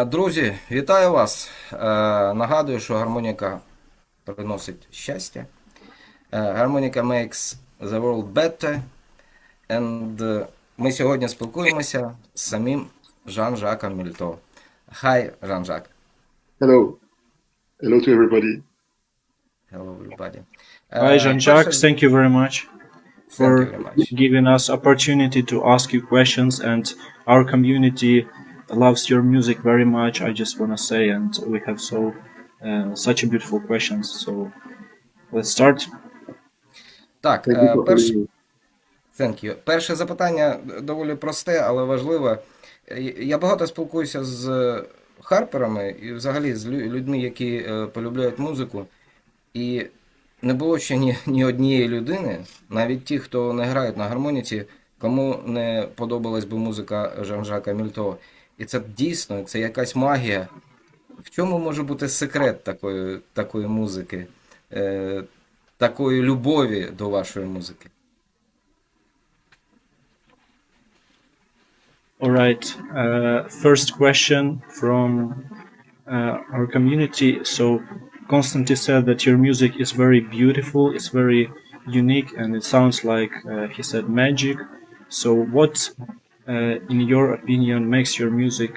Друзі, вітаю вас. Нагадую, що гармоніка приносить щастя. Гармоніка makes the world better. And ми сьогодні спілкуємося з самим Жан-Жаком Мільто. Hi, Жан-Жак. Hello. Hello to everybody. Hello, everybody. Hi, Jean-Jacques. Thank you very much Thank you for very much. giving us opportunity to ask you questions. And our community loves your music very much. I just want to say, and we have such a beautiful questions. So let's start. Так, Thank you for перше, having me. thank you. Перше запитання доволі просте, але важливе. Я багато спілкуюся з харперами і взагалі з людьми, які полюбляють музику. І не було ще ні однієї людини, навіть ті, хто не грають на гармоніці, кому не подобалась би музика Жан-Жака Мільто. І це дійсно, це якась магія. В чому може бути секрет такої музики, такої любові до вашої музики? All right. First question from our community. So Constantine said that your music is very beautiful, it's very unique, and it sounds like he said magic. So what, in your opinion, makes your music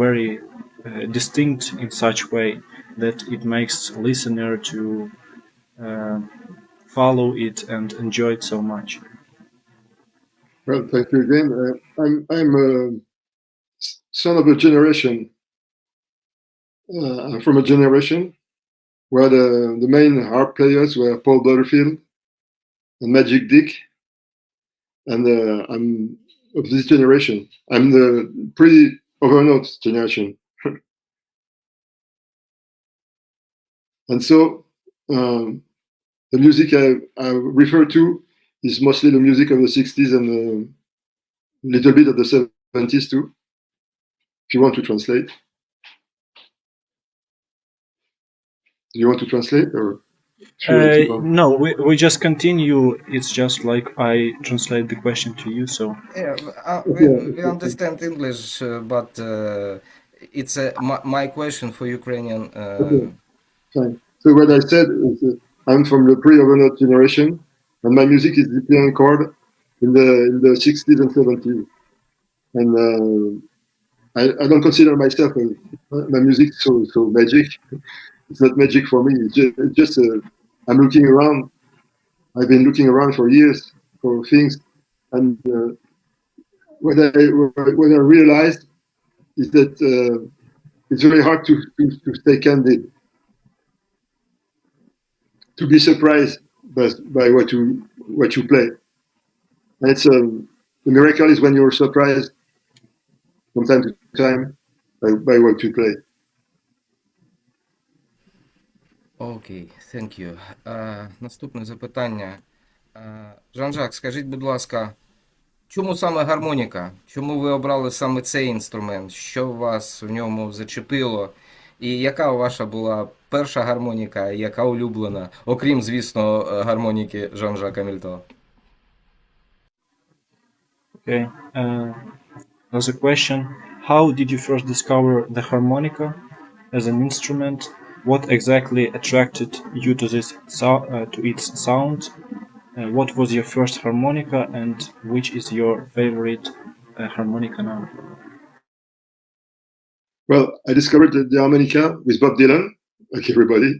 very distinct in such way that it makes a listener to uh, follow it and enjoy it so much? Well, thank you again. I'm a son of a generation. I'm from a generation where the main harp players were Paul Butterfield and Magic Dick, and I'm of this generation. I'm the pre-Overnote generation, and so the music I refer to is mostly the music of the 60s and a little bit of the 70s too, if you want to translate. Do you want to translate or should I keep on? No, we just continue. It's just like I translate the question to you. So Yeah, we understand English, but it's my question for Ukrainian. Okay, fine. So what I said is I'm from the pre-Overnote generation, and my music is deeply anchored in the 60s and 70s. And I don't consider myself my music so magic. It's not magic for me. It's just I'm looking around. I've been looking around for years for things, and what I realized is that it's very hard to stay candid, to be surprised by what you play. And it's the miracle is when you're surprised from time to time by what you play. Окей, thank you. Наступне запитання. Жан-Жак, скажіть, будь ласка, чому саме гармоніка? Чому ви обрали саме цей інструмент? Що вас в ньому зачепило? І яка ваша була перша гармоніка, яка улюблена, окрім, звісно, гармоніки Жан-Жака Мільто? okay. Another question: how did you first discover the harmonica as an instrument? What exactly attracted you to to its sound? What was your first harmonica, and which is your favorite harmonica now? Well, I discovered the harmonica with Bob Dylan, like everybody,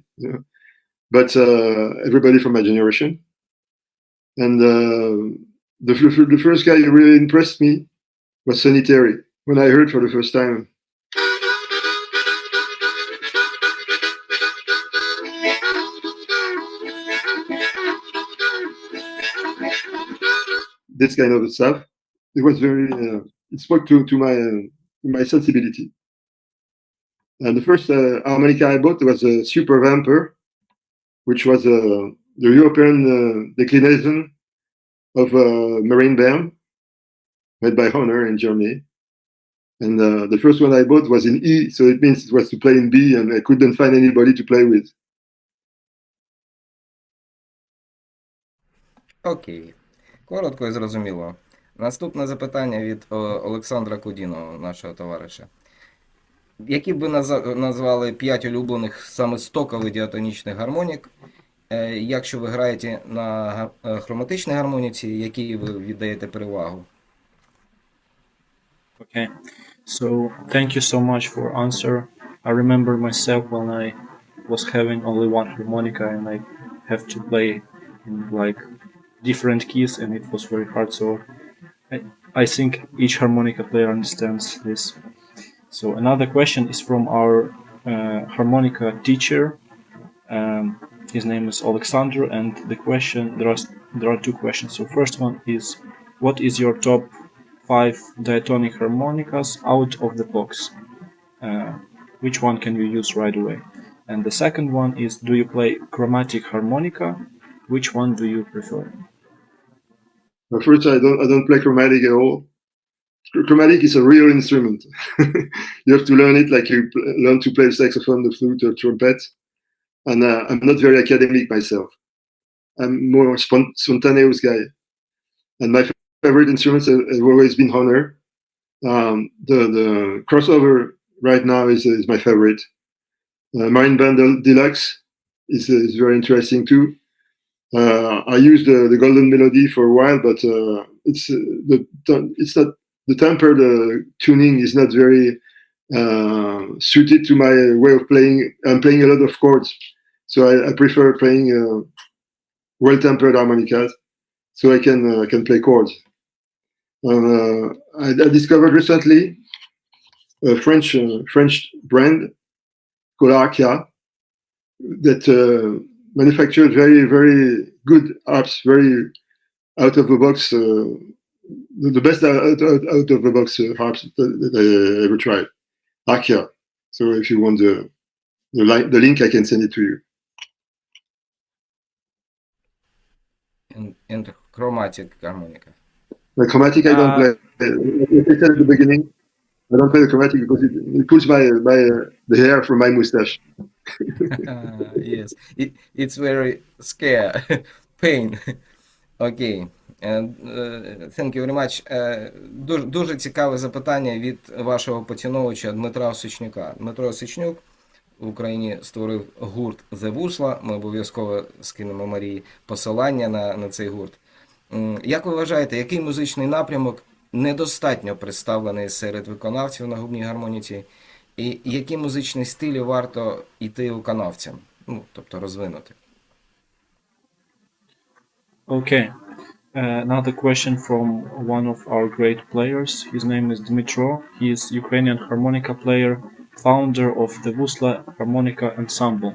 but everybody from my generation. And the first guy who really impressed me was Sonny Terry when I heard for the first time. This kind of stuff. It was very. It spoke to my sensibility. And the first harmonica I bought was a Super Vamper, which was the European declination of Marine Band, made by Honor in Germany. And the first one I bought was in E, so it means it was to play in B, and I couldn't find anybody to play with. Окей. Коротко і зрозуміло. Наступне запитання від Олександра Кудіного, нашого товариша. Які б ви назвали 5 улюблених саме стокових діатонічних гармонік? Якщо ви граєте на хроматичній гармоніці, якій ви віддаєте перевагу? Okay, so thank you so much for answer. I remember myself when I was having only one harmonica and I have to play in like different keys and it was very hard. So I think each harmonica player understands this. So another question is from our harmonica teacher. His name is Alexander, and the question there are two questions. So first one is, what is your top 5 diatonic harmonicas out of the box? Which one can you use right away? And the second one is, do you play chromatic harmonica? Which one do you prefer? But first, I don't play chromatic at all. Chromatic is a real instrument. You have to learn it like you learn to play the saxophone, the flute, or trumpet. And I'm not very academic myself. I'm more a spontaneous guy. And my favorite instruments have always been Honor. The crossover right now is my favorite. Marine Band Deluxe is very interesting too. I used the Golden Melody for a while, but it's not the temper. The tuning is not very suited to my way of playing. I'm playing a lot of chords, so I prefer playing well-tempered harmonicas, so I can play chords. I discovered recently a French brand called Arkia that manufactured very, very good harps, very out of the box, the best out of the box harps that I ever tried. Arkia. So if you want the link, I can send it to you. And chromatic harmonica. The chromatic I don't play. Like I said at the beginning, I don't play the chromatic because it pulls the hair from my mustache. Yes, it's very scare, pain. Окей. Thank you very much. Дуже цікаве запитання від вашого поціновувача Дмитра Осичнюка. Дмитро Осичнюк в Україні створив гурт «The Вусла». Ми обов'язково скинемо Марії посилання на цей гурт. Як ви вважаєте, який музичний напрямок недостатньо представлений серед виконавців на губній гармоніці? І які музичні стилі варто йти виконавцям? Тобто розвинути. Okay. Another question from one of our great players. His name is Dmitro. He is Ukrainian harmonica player, founder of the Vusla Harmonica Ensemble.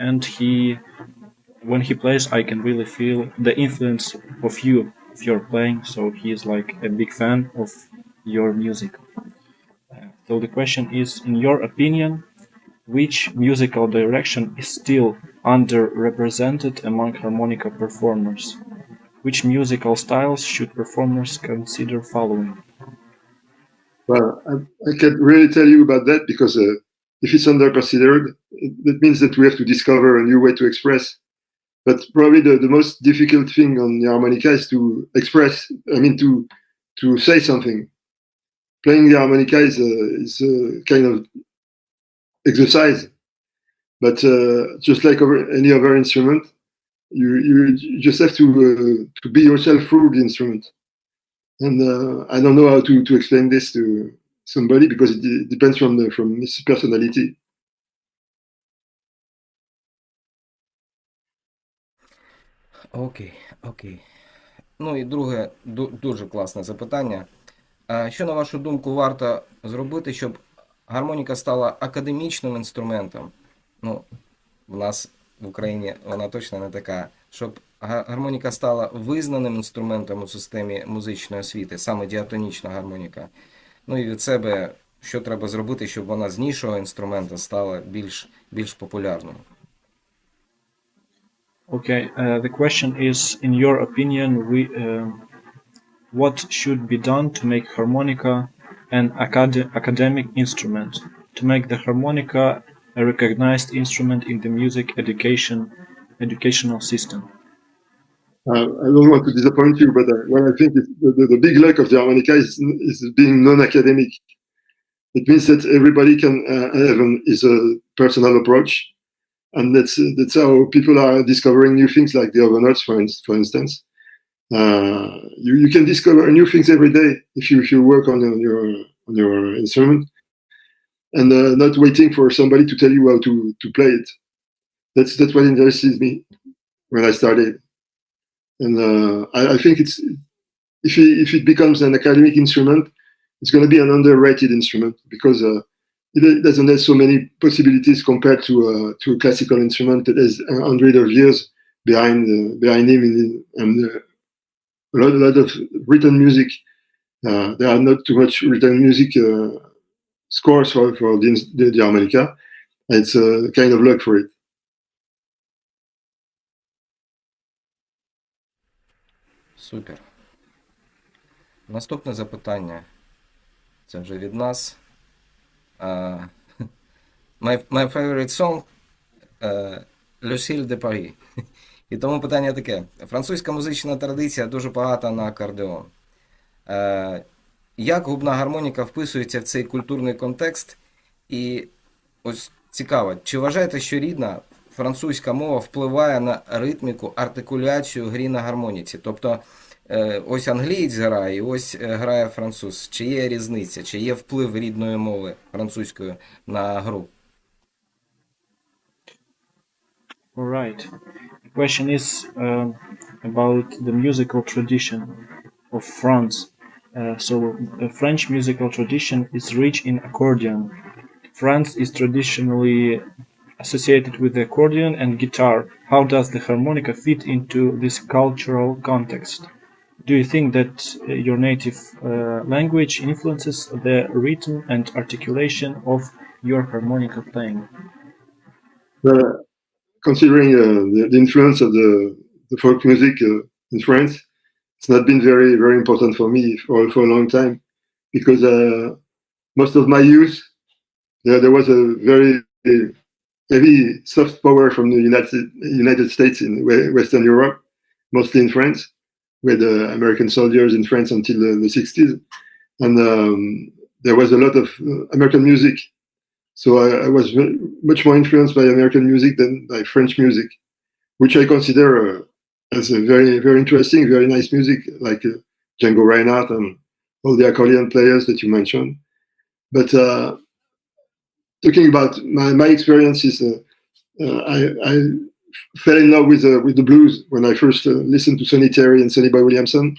And when he plays, I can really feel the influence of your playing. So he is like a big fan of your music. So the question is, in your opinion, which musical direction is still underrepresented among harmonica performers? Which musical styles should performers consider following? Well, I can't really tell you about that because if it's underconsidered, that means that we have to discover a new way to express. But probably the most difficult thing on the harmonica is to express, to say something. Playing the harmonica is a kind of exercise. But just like any other instrument, you just have to be yourself through the instrument. And I don't know how to explain this to somebody because it depends from his personality. Окей. Ну і друге, дуже класне запитання. Що, на вашу думку, варто зробити, щоб гармоніка стала академічним інструментом? В нас в Україні вона точно не така. Щоб гармоніка стала визнаним інструментом у системі музичної освіти, саме діатонічна гармоніка. Ну і від себе, що треба зробити, щоб вона з нішого інструмента стала більш популярною? Okay, the question is, in your opinion, what should be done to make harmonica an academic instrument, to make the harmonica a recognized instrument in the music educational system? I don't want to disappoint you, but what I think is the big luck of the harmonica is being non-academic. It means that everybody can have his personal approach, and that's how people are discovering new things, like the other notes, for instance. You can discover new things every day if you work on your instrument, and not waiting for somebody to tell you how to play it. That's what interested me when I started, and I think it's if it becomes an academic instrument, it's going to be an underrated instrument because it doesn't have so many possibilities compared to a classical instrument that has 100 of years behind him, and a lot of written music. There are not too much written music scores for the harmonica. It's a kind of luck for it. Супер. Наступне запитання. Це вже від нас. My favorite song Lucille de Paris. І тому питання таке. Французька музична традиція дуже багата на акордеон. Як губна гармоніка вписується в цей культурний контекст? І ось цікаво, чи вважаєте, що рідна французька мова впливає на ритміку, артикуляцію грі на гармоніці? Тобто, ось англієць грає, і ось грає француз. Чи є різниця, чи є вплив рідної мови французької на гру? All right. The question is about the musical tradition of France. So the French musical tradition is rich in accordion. France is traditionally associated with the accordion and guitar. How does the harmonica fit into this cultural context? Do you think that your native language influences the rhythm and articulation of your harmonica playing? Considering the influence of the folk music in France, it's not been very, very important for me for a long time, because most of my youth, there was a very heavy soft power from the United States in Western Europe, mostly in France, with American soldiers in France until the 60s. And there was a lot of American music. So I was much more influenced by American music than by French music, which I consider as a very, very interesting, very nice music, like Django Reinhardt and all the accordion players that you mentioned. But talking about my experiences, I fell in love with the blues when I first listened to Sonny Terry and Sonny Boy Williamson,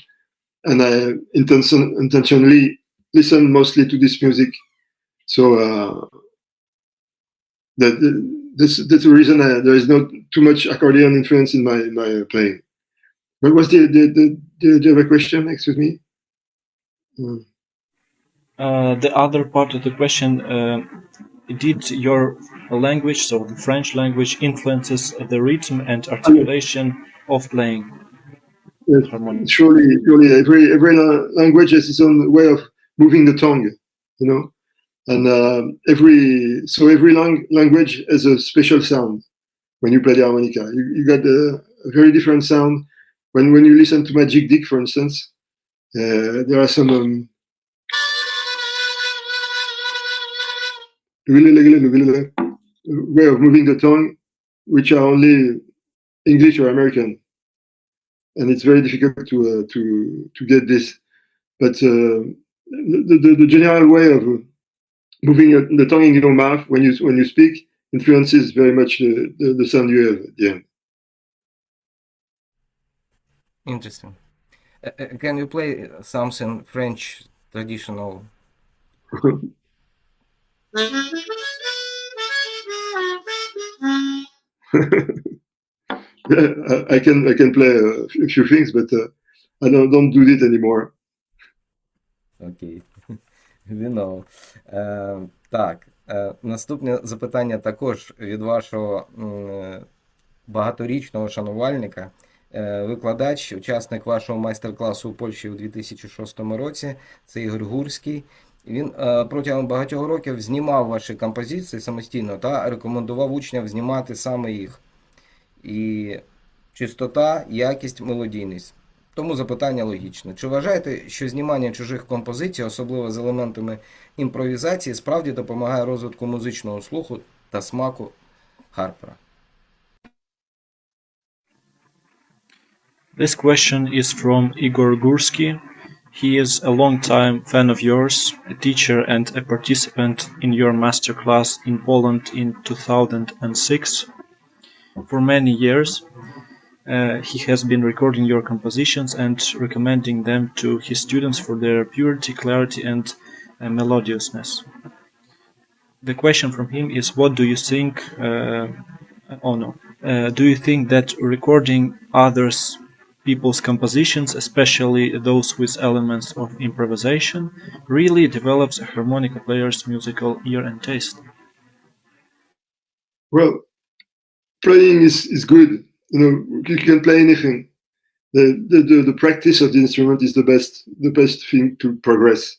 and I intentionally listened mostly to this music. So that's the reason there is not too much accordion influence in my playing. What was the other question? Excuse me. The other part of the question, did your language, so the French language, influences the rhythm and articulation of playing? Yes, harmonic? surely every language has its own way of moving the tongue, you know. And every language has a special sound when you play the harmonica. You got a very different sound when you listen to Magic Dick, for instance. There are some way of moving the tongue which are only English or American, and it's very difficult to get this. But the general way of moving the tongue in your mouth when you speak influences very much the sound you have at the end. Interesting. Can you play something French traditional? Yeah, I can play a few things, but I don't do it anymore. Окей. We know. Так, наступне запитання також від вашого багаторічного шанувальника. Викладач, учасник вашого майстер-класу у Польщі у 2006 році, це Ігор Гурський. Він протягом багатьох років знімав ваші композиції самостійно та рекомендував учням знімати саме їх. І чистота, якість, мелодійність. Тому запитання логічне. Чи вважаєте, що знімання чужих композицій, особливо з елементами імпровізації, справді допомагає розвитку музичного слуху та смаку Харпера? This question is from Igor Gursky. He is a long-time fan of yours, a teacher and a participant in your masterclass in Poland in 2006. For many years, he has been recording your compositions and recommending them to his students for their purity, clarity, and melodiousness. The question from him is, what do you think? Do you think that recording others people's compositions, especially those with elements of improvisation, really develops a harmonica player's musical ear and taste? Well, playing is good. You can play anything. The practice of the instrument is the best thing to progress.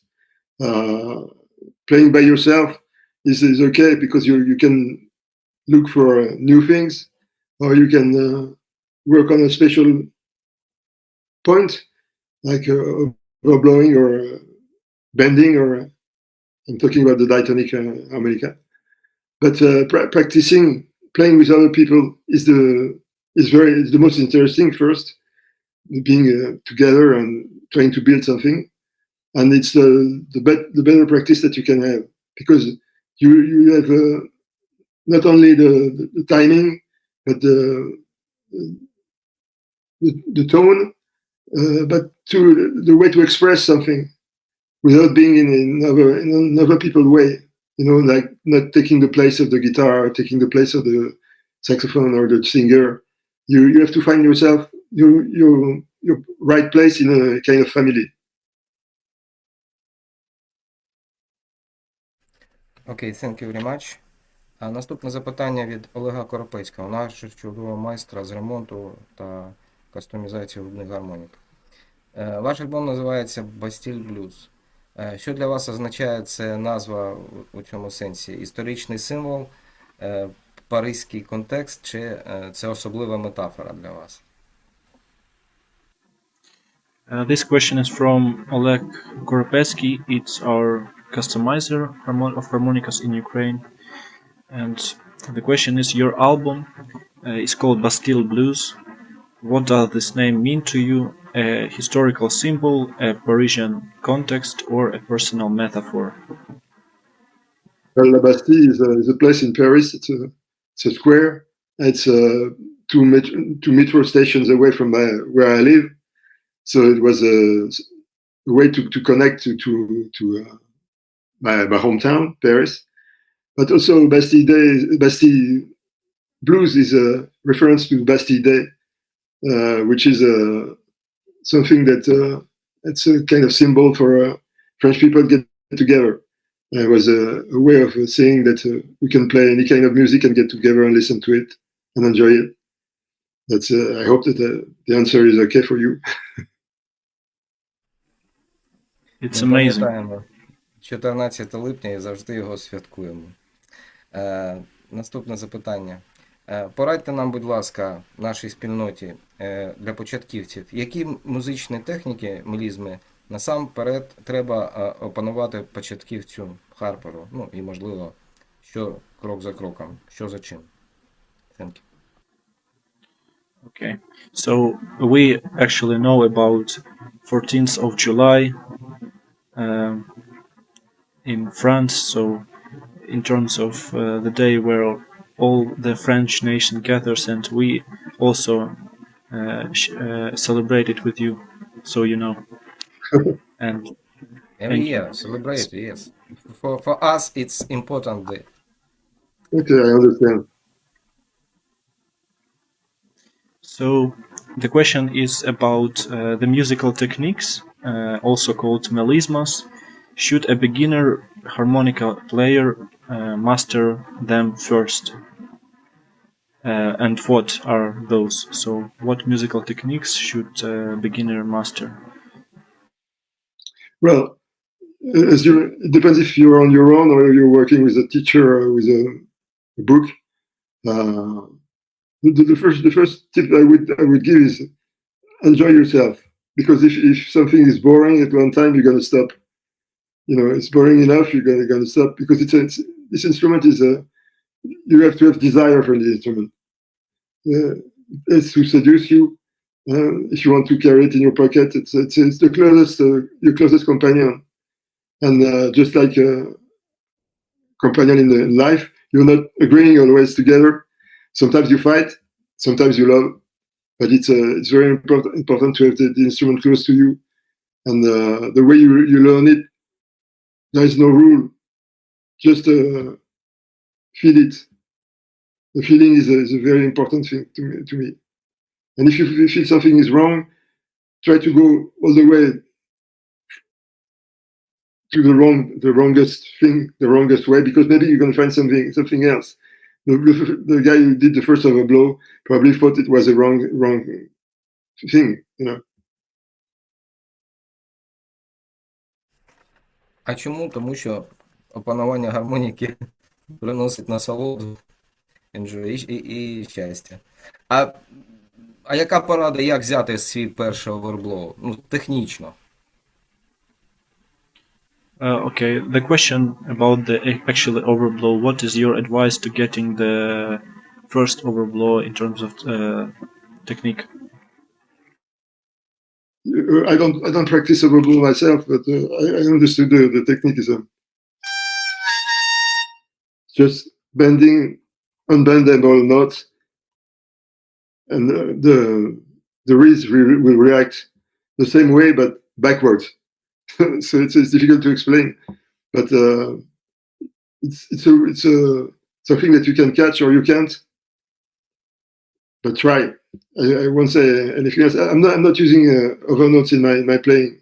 Playing by yourself is okay because you can look for new things, or you can work on a special point, like overblowing or bending, or I'm talking about the diatonic harmonica. But practicing playing with other people is the most interesting first, being together and trying to build something, and it's the better practice that you can have, because you have not only the timing, but the tone, but the way to express something without being in another people's way. Like not taking the place of the guitar, or taking the place of the saxophone or the singer. You have to find yourself your right place in a kind of family. Окей, thank you very much. А наступне запитання від Олега Коропецького, нашого чудового майстра з ремонту та кастомізації губних гармонік. Ваш альбом називається «Бастіль Блюз». Що для вас означає ця назва у цьому сенсі? Історичний символ, паризький контекст, чи це особлива метафора для вас? This question is from Oleg Koropetsky. It's our customizer of harmonicas in Ukraine. And the question is, your album is called Bastille Blues. What does this name mean to you? A historical symbol, a Parisian context, or a personal metaphor? Well, La Bastille is a place in Paris. It's a square. It's two metro stations away from where I live. So it was a way to connect to my hometown, Paris. But also Bastille Blues is a reference to Bastille Day, which is something that it's a kind of symbol for French people get together. It was a way of saying that we can play any kind of music and get together and listen to it and enjoy it. That's. I hope that the answer is okay for you. It's amazing. Пам'ятаємо 14 липня і завжди його святкуємо. Наступне запитання. Порадьте нам, будь ласка, нашій спільноті для початківців, які музичні техніки, мелізми, насамперед треба опанувати початківцю Харперу, і, можливо, що крок за кроком, що за чим. Thank you. Okay, so we actually know about 14th of July in France, so in terms of the day where all the French nation gathers, and we also celebrate it with you, so you know. And Every year, celebrate, yes. For us, it's important day. Okay, I understand. So the question is about the musical techniques, also called melismas. Should a beginner harmonica player master them first? And what are those? So what musical techniques should a beginner master? Well, it depends if you're on your own or you're working with a teacher or with a book. The first tip I would give is enjoy yourself. because if something is boring at one time, you're going to stop. It's boring enough, you're going to stop, because this instrument is you have to have desire for the instrument. It's to seduce you. If you want to carry it in your pocket, it's the closest your closest companion. And just like a companion in life, you're not agreeing always together. Sometimes you fight, sometimes you love, but it's very important to have the instrument close to you. And the way you learn it, there is no rule. Just feel it. The feeling is a very important thing to me. And if you feel something is wrong, try to go all the way to the wrongest thing, the wrongest way, because maybe you're going to find something else. The guy who did the first overblow probably thought it was a wrong thing. А чому? Тому що опанування гармоніки приносить насолоду, і щастя. А яка порада, як взяти свій перший оверблоу? Ну, технічно. Okay, the question about the actually overblow. What is your advice to getting the first overblow in terms of technique? I don't practice overblow myself, but I understood the technique is just bending unbendable notes, and the reeds will react the same way but backwards. So it's difficult to explain, but it's something that you can catch or you can't. But try. I won't say anything else. I'm not using over notes in my playing.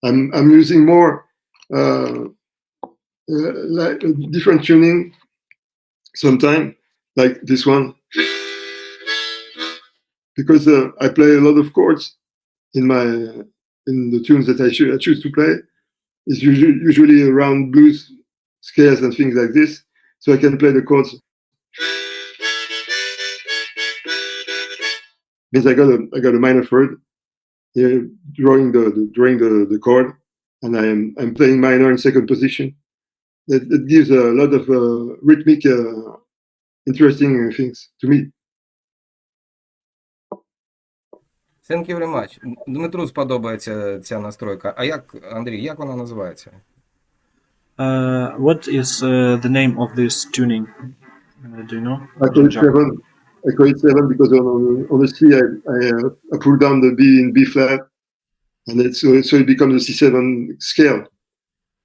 I'm using more like different tuning. Sometimes, like this one, because I play a lot of chords in the tunes that I choose to play. It's usually around blues scales and things like this, so I can play the chords. Means I got a minor third here, drawing the chord, and I'm playing minor in second position. That gives a lot of rhythmic, interesting things to me. Thank you very much. Дмитру сподобається ця настройка. А як, Андрій, як вона називається? What is the name of this tuning? Do you know? I call it 7 because on the C I pull down the B in B flat, and so it becomes a C7 scale.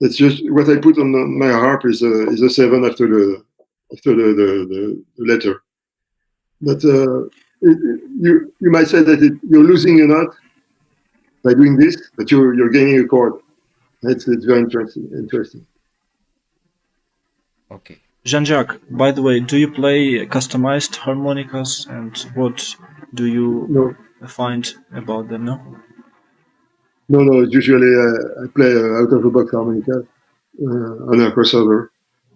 That's just what I put on my harp is a 7 after the letter. But you might say that you're losing a note by doing this, but you're gaining a chord. It's very interesting. Окей. Jean-Jacques, by the way, do you play customized harmonicas, and what do you find about them? No. Usually I play out of the box harmonica on a crossover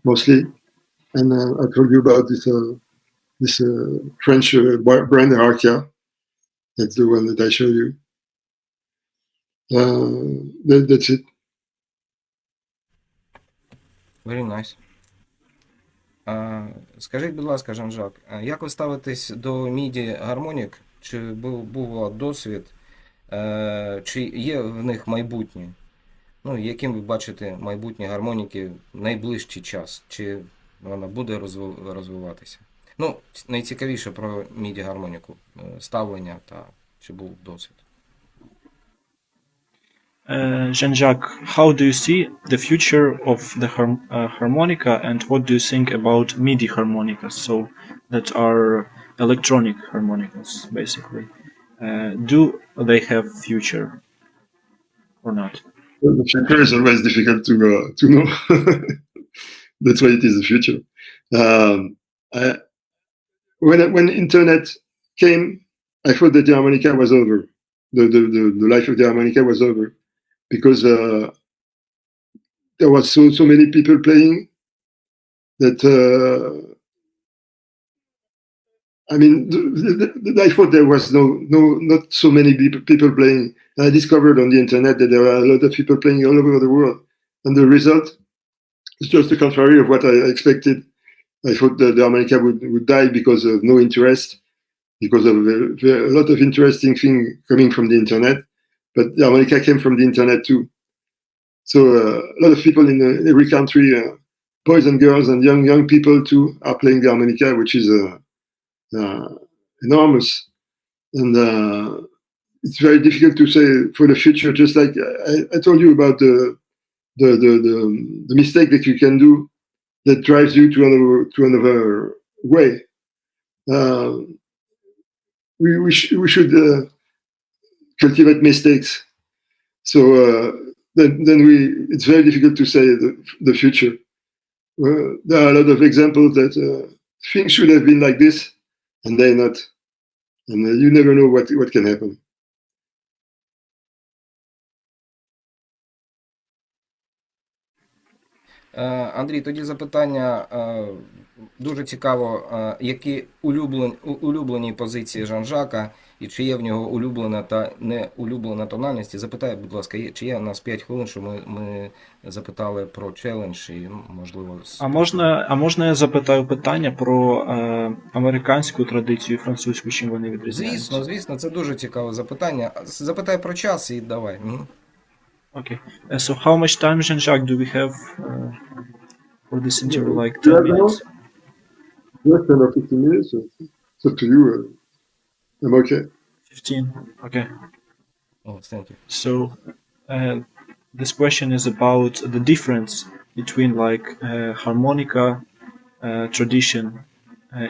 mostly, and I told you about this French brand Arkia. That's the one that I showed you. That's it. Very nice. Скажіть, будь ласка, Жан-Жак, як ви ставитесь до міді гармонік? Чи був досвід? Чи є в них майбутнє? Ну, яким ви бачите майбутнє гармоніки в найближчий час? Чи вона буде розвиватися? Ну, найцікавіше про міді гармоніку, ставлення та чи був досвід. Jean-Jacques, how do you see the future of the harmonica, and what do you think about MIDI harmonicas, so that are electronic harmonicas, basically? Do they have future or not? Well, the future is always difficult to know. That's why it is the future. When internet came, I thought that the harmonica was over. The life of the harmonica was over. Because there was so many people playing that I mean, I thought there was not so many people playing. I discovered on the internet that there are a lot of people playing all over the world, and the result is just the contrary of what I expected. I thought that the harmonica would die because of no interest, because of a lot of interesting things coming from the internet, but the harmonica came from the internet too. So a lot of people in every country, boys and girls and young people too, are playing the harmonica, which is enormous. And it's very difficult to say for the future. Just like I told you about the mistake that you can do that drives you to another way. We should cultivate mistakes. So then it's very difficult to say the future. There are a lot of examples that things should have been like this, and they're not. And you never know what can happen. Андрій, тоді запитання дуже цікаво, які улюблені позиції Жан-Жака і чи є в нього улюблена та не улюблена тональність. І запитай, будь ласка, чи є у нас 5 хвилин, що ми запитали про челендж і, можливо... можна я запитаю питання про американську традицію і французьку, чим вони відрізняються? Звісно, це дуже цікаве запитання. Запитай про час і давай. Okay. So how much time, Jean-Jacques, do we have for this interview? Like 10 minutes? Yes, 10 or 15 minutes. It's up to you. I'm okay. 15. Okay. Oh, thank you. So this question is about the difference between like harmonica tradition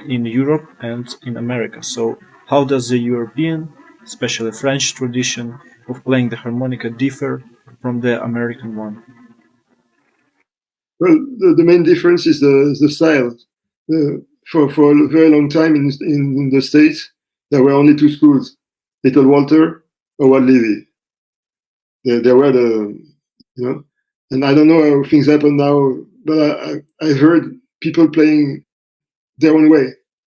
in Europe and in America. So how does the European, especially French tradition of playing the harmonica differ from the American one? Well, the main difference is the style. For a very long time in the States, there were only two schools: Little Walter or Walt Levy. There were and I don't know how things happen now, but I heard people playing their own way.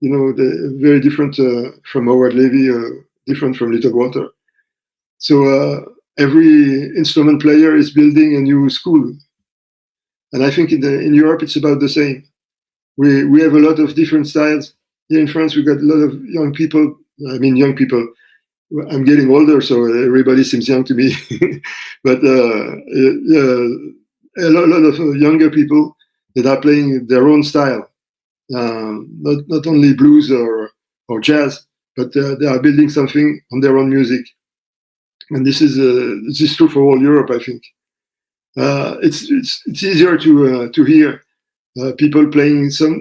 They're very different from Howard Levy, different from Little Walter. So every instrument player is building a new school, and I think in Europe it's about the same. We have a lot of different styles. Here in France, we've got a lot of young people. I mean, young people. I'm getting older, so everybody seems young to me. But a lot of younger people that are playing their own style, not only blues or jazz, but they are building something on their own music. And this is true for all Europe, I think. It's easier to hear people playing some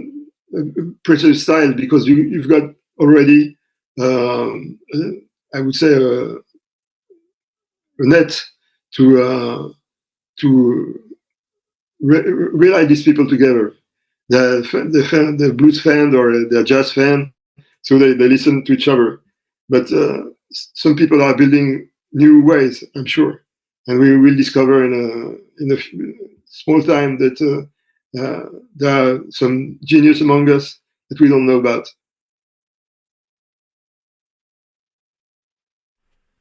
precise style because you've got already, I would say, a net to relate these people together. The blues fan or the jazz fan, so they listen to each other. But some people are building new ways, I'm sure, and we will discover in a small time that there are some genius among us that we don't know about.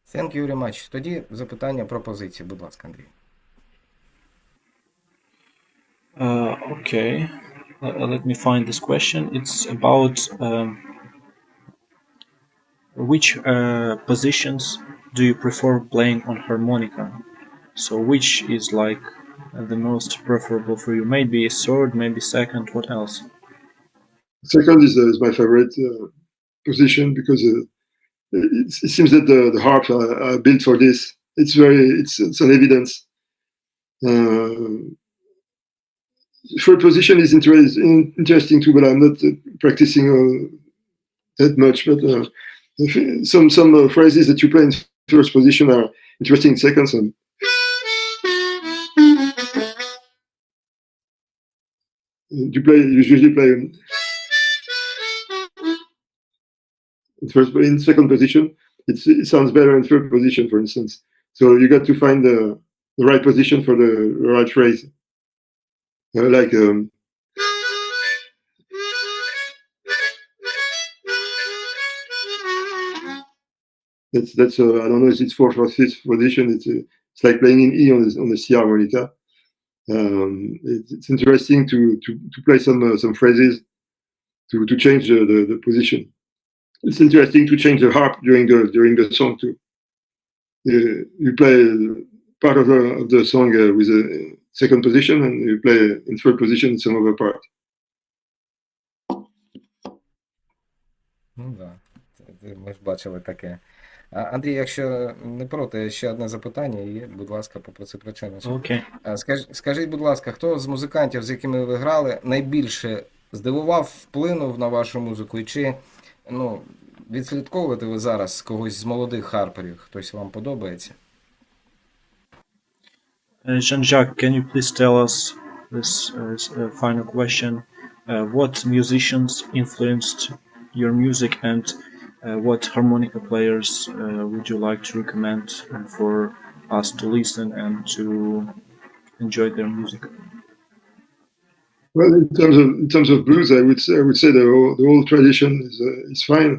Thank you very much. Тоді запитання про позиції, будь ласка, Андрій. Okay. Let me find this question. It's about which positions do you prefer playing on harmonica? So which is like the most preferable for you? Maybe third, maybe second. What else? Second is my favorite position because it seems that the harps are built for this. It's an evidence. Third position is interesting too, but I'm not practicing that much. But some phrases that you play in first position are interesting in second. You usually play in second position. It sounds better in third position, for instance. So you got to find the right position for the right phrase. Like That's I don't know if it's fourth or fifth position. It's like playing in E on the C harmonica. It's interesting to play some phrases to change the position. It's interesting to change the harp during the song too. You play part of the song with a second position, and you play in third position some other part. Ну да, ми ж бачили таке. Андрій, якщо не проти, ще одне запитання і, будь ласка, попроси причину. Okay. Скажіть, будь ласка, хто з музикантів, з якими ви грали, найбільше здивував, вплинув на вашу музику? І чи відслідковуєте ви зараз когось з молодих харперів? Хтось вам подобається? Jean-Jacques, can you please tell us this final question? What musicians influenced your music, and what harmonica players would you like to recommend for us to listen and to enjoy their music? Well, in terms of blues, I would say the whole tradition is fine.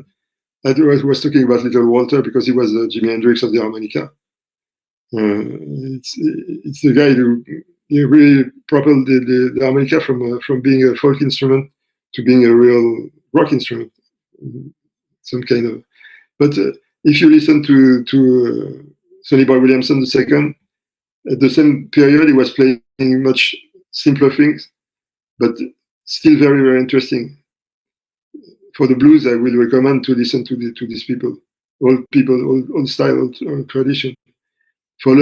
I was talking about Little Walter because he was Jimi Hendrix of the harmonica. It's the guy who really propelled the harmonica from being a folk instrument to being a real rock instrument, some kind of. But if you listen to Sonny Boy Williamson II, at the same period he was playing much simpler things, but still very, very interesting. For the blues, I will recommend to listen to these people, old style, old tradition. For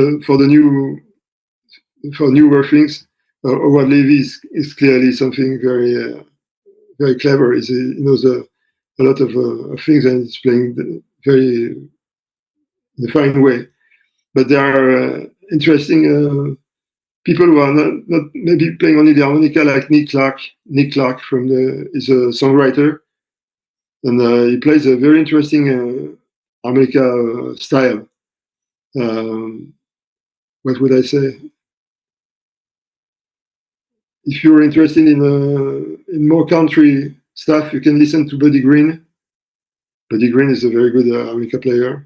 newer things, Howard Levy is clearly something very, very clever. He knows a lot of things, and he's playing very in a fine way. But there are interesting people who are not maybe playing only the harmonica, like Nick Clark. Nick Clark is a songwriter, and he plays a very interesting harmonica style. What would I say? If you're interested in more country stuff, you can listen to Buddy Green. Buddy Green is a very good harmonica player,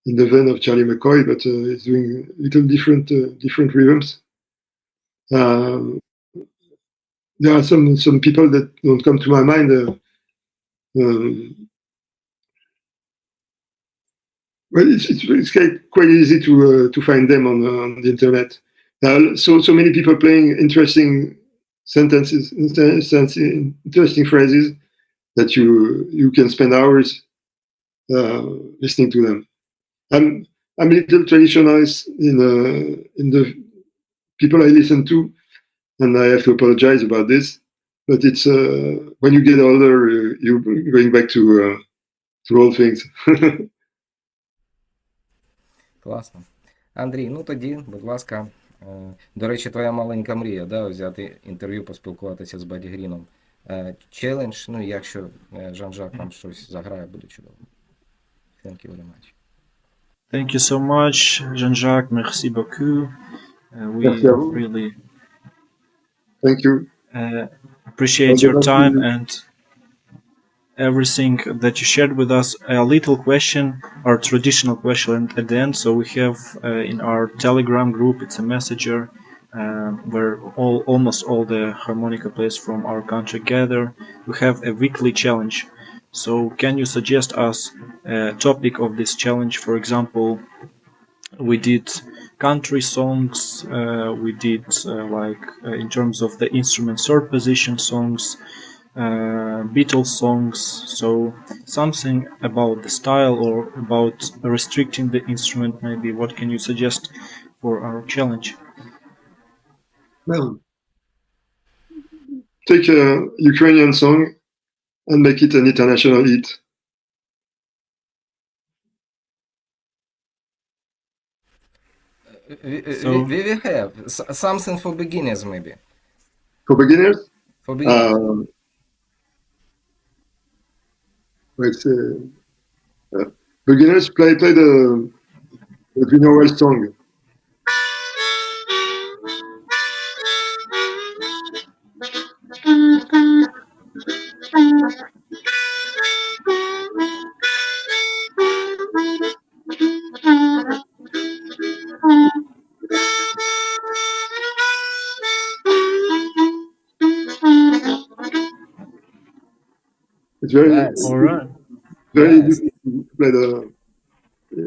in the vein of Charlie McCoy, but he's doing little different rhythms. There are some people that don't come to my mind. Well, it's quite easy to find them on the internet. So many people playing interesting sentences, interesting phrases that you can spend hours listening to them. I'm a little traditionalist in the people I listen to, and I have to apologize about this. But it's when you get older, you're going back to old things. Класно. Андрій, ну тоді, будь ласка, до речі, твоя маленька мрія, да, взяти інтерв'ю, поспілкуватися з Бадді Гріном. Челендж, ну, якщо Жан-Жак нам щось заграє, буде чудово. Thank you very much. Thank you so much, Jean-Jacques. Merci beaucoup. We really Thank you. Appreciate your time and everything that you shared with us. A little question, our traditional question at the end. So we have in our Telegram group, it's a messenger where almost all the harmonica players from our country gather. We have a weekly challenge. So can you suggest us a topic of this challenge? For example, we did country songs, we did in terms of the instrument third position songs, Beatles songs, so something about the style or about restricting the instrument maybe. What can you suggest for our challenge? Well, take a Ukrainian song and make it an international hit. We will have something for beginners, maybe. For beginners? For beginners. Let's say, beginners play the Green song. very, Nice. All right. very Nice. difficult to play the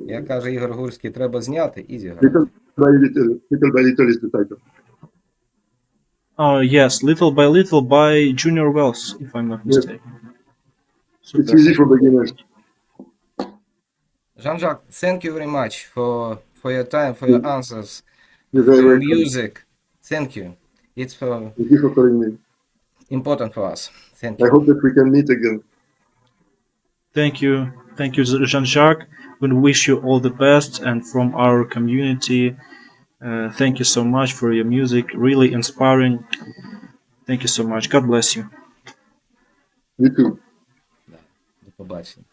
Як каже Ігор Гурський, треба зняти і зіграти. little by little. Little by little is the title. Oh yes, Little by Junior Wells, if I'm not Yes. mistaken. It's Super. easy for beginners. Jean-Jacques, thank you very much for your time, for your answers, You're for very your welcome. music. Thank you. It's Thank you for calling me. important for us. Thank I you. hope that we can meet again. Thank you, Jean-Jacques. We wish you all the best, and from our community, thank you so much for your music. Really inspiring. Thank you so much. God bless you. You too. До побачення.